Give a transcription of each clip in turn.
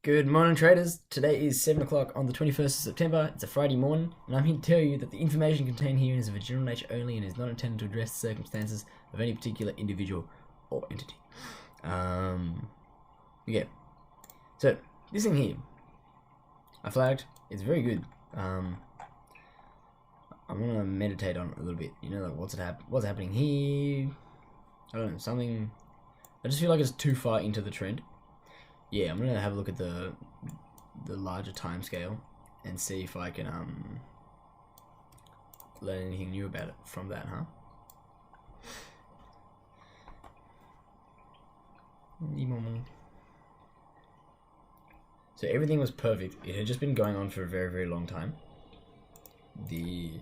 Good morning, traders. Today is 7 o'clock on the 21st of September. It's a Friday morning, and I'm here to tell you that the information contained here is of a general nature only and is not intended to address the circumstances of any particular individual or entity. Yeah. So, this thing here, I flagged. It's very good. I want to meditate on it a little bit. You know, like what's happening here? I don't know, something. I just feel like it's too far into the trend. Yeah, I'm gonna have a look at the larger time scale and see if I can learn anything new about it from that, huh? So everything was perfect. It had just been going on for a very, very long time. The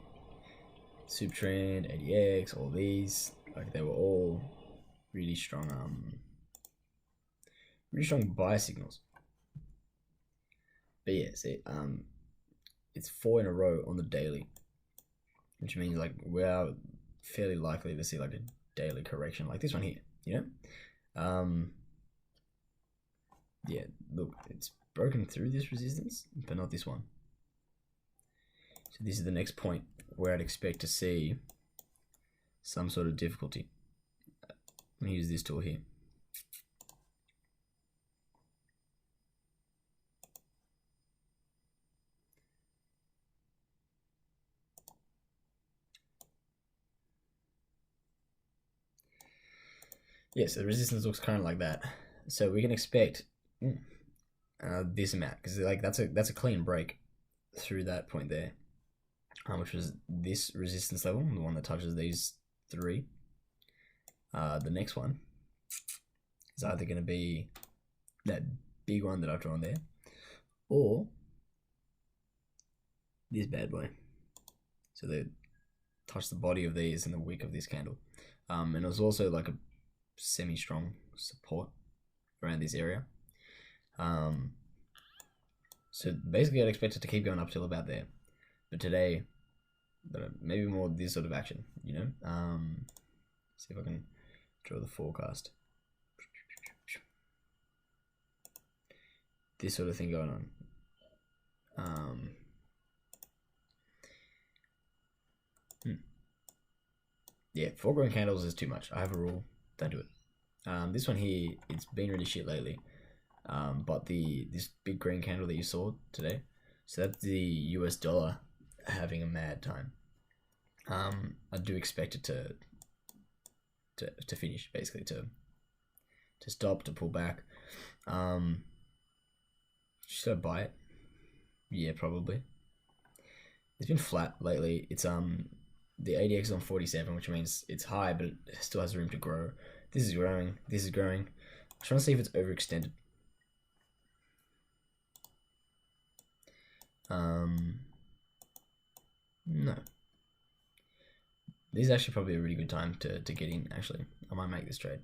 Super Trend, ADX, all these, like they were all really strong buy signals. But yeah, see, it's 4 in a row on the daily, which means like we are fairly likely to see like a daily correction like this one here, you know? Yeah, look, it's broken through this resistance, but not this one. So this is the next point where I'd expect to see some sort of difficulty. I'm gonna use this tool here. Yes, the resistance looks kind of like that. So we can expect this amount, because like that's a clean break through that point there, which was this resistance level, the one that touches these three. The next one is either going to be that big one that I've drawn there, or this bad boy. So they touch the body of these and the wick of this candle. And it was also like a semi-strong support around this area. So basically I'd expect it to keep going up till about there. But today, maybe more this sort of action, you know? See if I can draw the forecast. This sort of thing going on. Yeah, 4 green candles is too much. I have a rule, don't do it. This one here, it's been really shit lately. But this big green candle that you saw today, so that's the US dollar having a mad time. I do expect it to finish, basically to stop, to pull back. Should I buy it? Yeah, probably. It's been flat lately. It's the ADX is on 47, which means it's high, but it still has room to grow. This is growing. This is growing. I'm trying to see if it's overextended. No. This is actually probably a really good time to get in, actually. I might make this trade.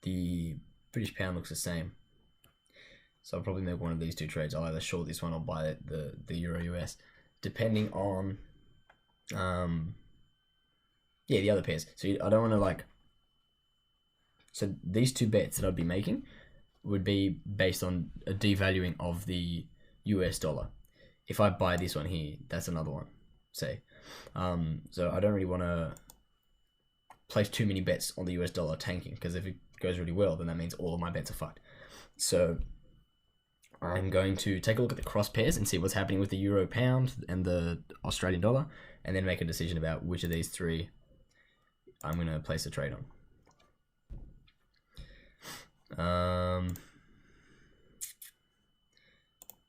The British pound looks the same. So I'll probably make one of these two trades. I'll either short this one or buy the Euro US, depending on the other pairs. So I don't want to like. So these two bets that I'd be making would be based on a devaluing of the US dollar. If I buy this one here, that's another one, say. So I don't really want to place too many bets on the US dollar tanking, because if it goes really well, then that means all of my bets are fucked. So I'm going to take a look at the cross pairs and see what's happening with the Euro pound and the Australian dollar, and then make a decision about which of these three I'm going to place a trade on.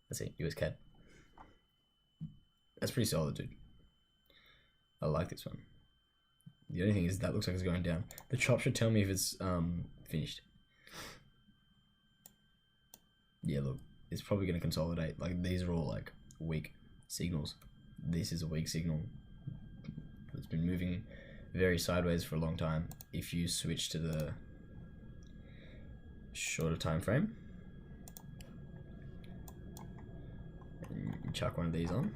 Let's see, US CAD. That's pretty solid, dude. I like this one. The only thing is that looks like it's going down. The chop should tell me if it's finished. Yeah, look, it's probably going to consolidate. Like, these are all like weak signals. This is a weak signal. It's been moving very sideways for a long time. If you switch to the shorter time frame and chuck one of these on,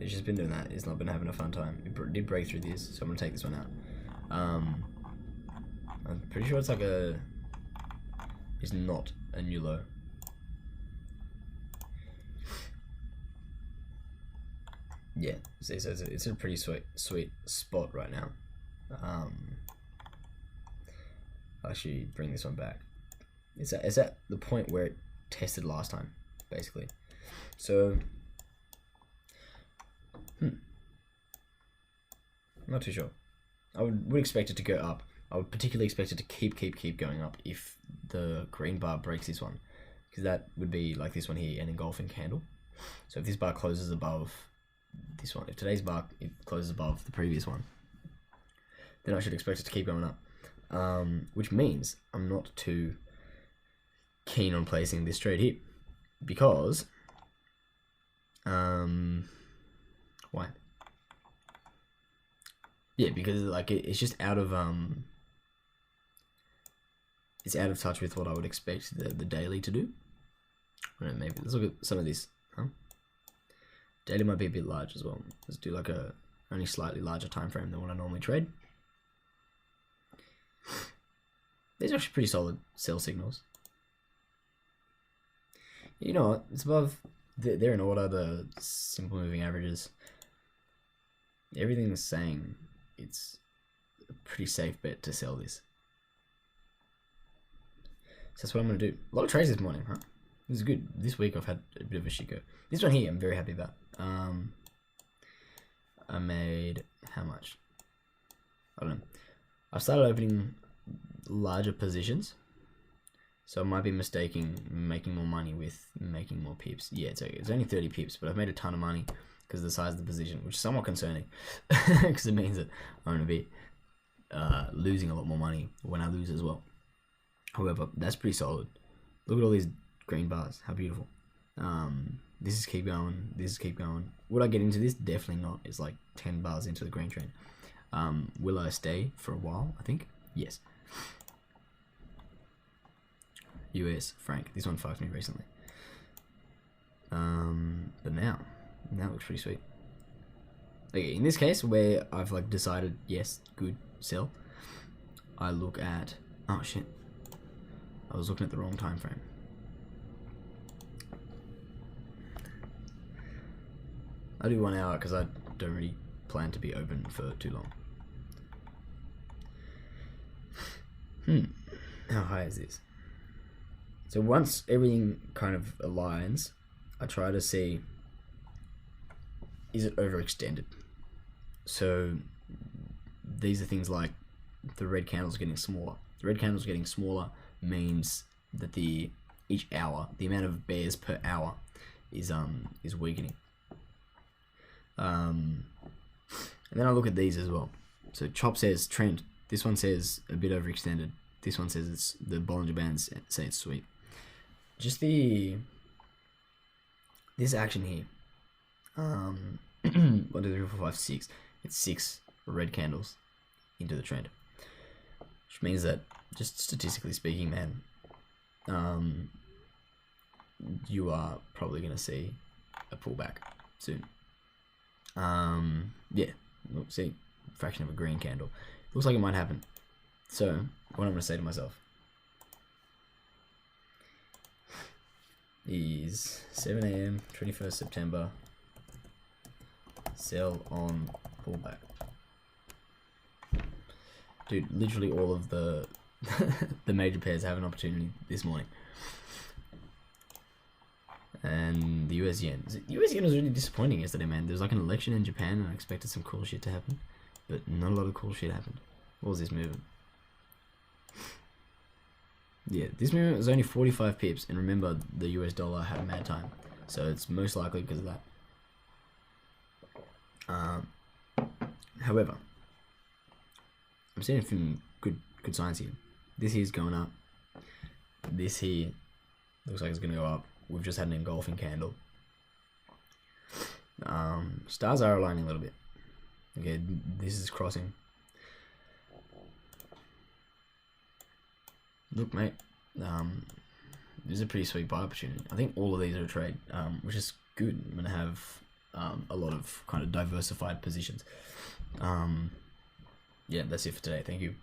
It's just been doing that. It's not been having a fun time. It did break through this, so I'm gonna take this one out. I'm pretty sure it's like a... It's not a new low. Yeah, it's a pretty sweet spot right now. I'll actually bring this one back. It's at the point where it tested last time, basically. So, not too sure. I would expect it to go up. I would particularly expect it to keep going up if the green bar breaks this one, because that would be like this one here, an engulfing candle. So if this bar closes above this one, if today's bar it closes above the previous one, then I should expect it to keep going up. Which means I'm not too keen on placing this trade here, because why? Yeah, because like it's just out of it's out of touch with what I would expect the daily to do. Maybe let's look at some of this. Daily might be a bit large as well. Let's do like a only slightly larger time frame than what I normally trade. These are actually pretty solid sell signals. You know what? It's above. They're in order. The simple moving averages. Everything's saying it's a pretty safe bet to sell this. So that's what I'm gonna do. A lot of trades this morning, huh? This is good. This week I've had a bit of a shit go. This one here I'm very happy about. I made how much? I don't know. I've started opening larger positions, so I might be mistaking making more money with making more pips. Yeah, it's only 30 pips, but I've made a ton of money because of the size of the position, which is somewhat concerning because it means that I'm going to be losing a lot more money when I lose as well. However, that's pretty solid. Look at all these green bars. How beautiful. This is keep going. This is keep going. Would I get into this? Definitely not. It's like 10 bars into the green trend. Will I stay for a while? I think. Yes. US franc. This one fucked me recently. But now it looks pretty sweet. Okay, in this case where I've like decided yes, good, sell, I look at, oh shit, I was looking at the wrong time frame. I do 1 hour because I don't really plan to be open for too long. How high is this? So once everything kind of aligns, I try to see, is it overextended? So these are things like the red candles getting smaller. The red candles getting smaller means that each hour, the amount of bears per hour is weakening. And then I look at these as well. So Chop says trend. This one says a bit overextended. This one says it's the Bollinger Bands say it's sweet. Just this action here. 1, 2, 3, 4, 5, 6. It's 6 red candles into the trend, which means that just statistically speaking, man, you are probably gonna see a pullback soon. Yeah, look, see, fraction of a green candle. Looks like it might happen. So, what I'm going to say to myself is 7 AM, 21st September, sell on pullback. Dude, literally all of the the major pairs have an opportunity this morning. And the US yen. The US yen was really disappointing yesterday, man. There was like an election in Japan and I expected some cool shit to happen. But not a lot of cool shit happened. What was this movement? Yeah, this movement was only 45 pips. And remember, the US dollar had a mad time. So it's most likely because of that. However, I'm seeing some good signs here. This here's going up. This here looks like it's going to go up. We've just had an engulfing candle. Stars are aligning a little bit. Okay, this is crossing. Look, mate. This is a pretty sweet buy opportunity. I think all of these are a trade, which is good. I'm gonna have a lot of kind of diversified positions. Yeah, that's it for today. Thank you.